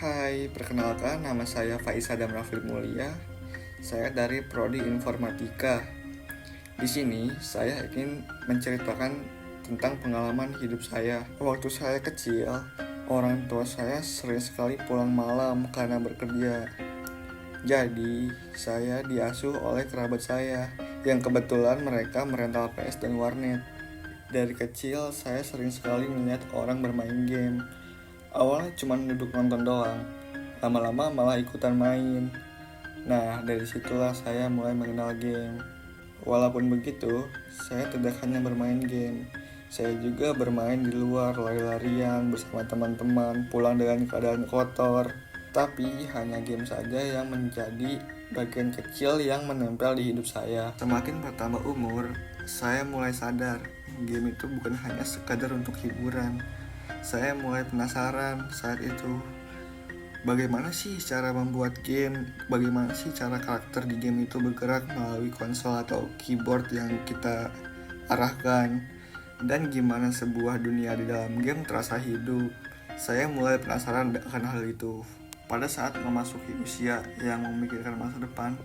Hai, perkenalkan nama saya Faiz Adam Rafli Mulia. Saya dari Prodi Informatika. Di sini saya ingin menceritakan tentang pengalaman hidup saya. Waktu saya kecil, orang tua saya sering sekali pulang malam karena bekerja. Jadi, saya diasuh oleh kerabat saya yang kebetulan mereka merental PS dan warnet. Dari kecil, saya sering sekali melihat orang bermain game. Awalnya cuma duduk nonton doang, lama-lama malah ikutan main. Nah, dari situlah saya mulai mengenal game. Walaupun begitu, saya tidak hanya bermain game. Saya juga bermain di luar, lari-larian bersama teman-teman, pulang dengan keadaan kotor. Tapi hanya game saja yang menjadi bagian kecil yang menempel di hidup saya. Semakin bertambah umur, saya mulai sadar game itu bukan hanya sekadar untuk hiburan. Saya mulai penasaran saat itu, bagaimana sih cara membuat game, bagaimana sih cara karakter di game itu bergerak melalui konsol atau keyboard yang kita arahkan, dan gimana sebuah dunia di dalam game terasa hidup. Saya mulai penasaran akan hal itu. Pada saat memasuki usia yang memikirkan masa depan,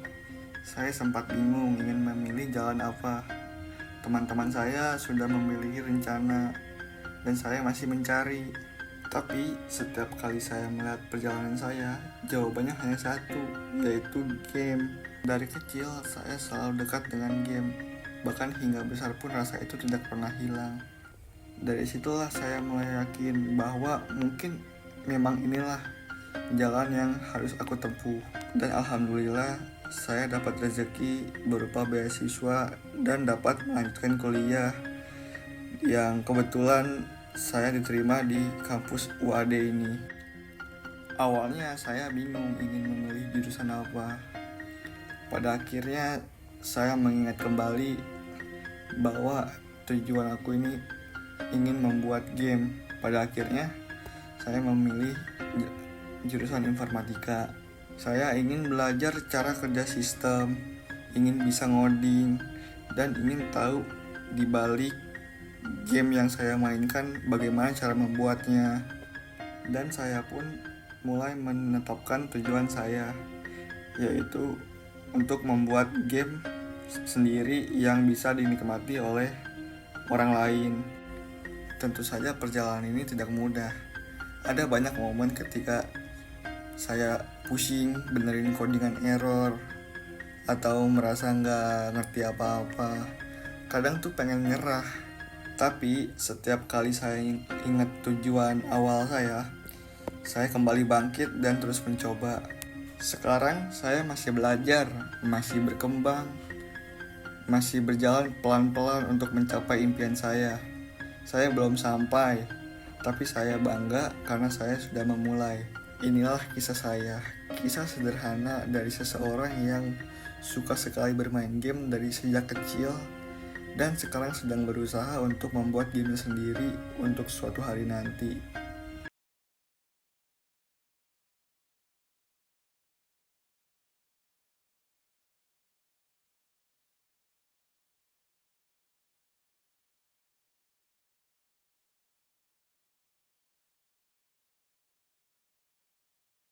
saya sempat bingung ingin memilih jalan apa. Teman-teman saya sudah memiliki rencana dan saya masih mencari. Tapi setiap kali saya melihat perjalanan saya, jawabannya hanya satu, yaitu game. Dari kecil saya selalu dekat dengan game, bahkan hingga besar pun rasa itu tidak pernah hilang. Dari situlah saya mulai yakin bahwa mungkin memang inilah jalan yang harus aku tempuh. Dan alhamdulillah saya dapat rezeki berupa beasiswa dan dapat melanjutkan kuliah yang kebetulan saya diterima di kampus UAD ini. Awalnya saya bingung ingin memilih jurusan apa. Pada akhirnya saya mengingat kembali bahwa tujuan aku ini ingin membuat game. Pada akhirnya saya memilih jurusan informatika. Saya ingin belajar cara kerja sistem, ingin bisa ngoding, dan ingin tahu di balik game yang saya mainkan bagaimana cara membuatnya. Dan saya pun mulai menetapkan tujuan saya, yaitu untuk membuat game sendiri yang bisa dinikmati oleh orang lain. Tentu saja perjalanan ini tidak mudah. Ada banyak momen ketika saya pusing benerin codingan error atau merasa nggak ngerti apa-apa. Kadang tuh pengen nyerah. Tapi setiap kali saya ingat tujuan awal saya kembali bangkit dan terus mencoba. Sekarang saya masih belajar, masih berkembang, masih berjalan pelan-pelan untuk mencapai impian saya. Saya belum sampai, tapi saya bangga karena saya sudah memulai. Inilah kisah saya, kisah sederhana dari seseorang yang suka sekali bermain game dari sejak kecil dan sekarang sedang berusaha untuk membuat game sendiri untuk suatu hari nanti.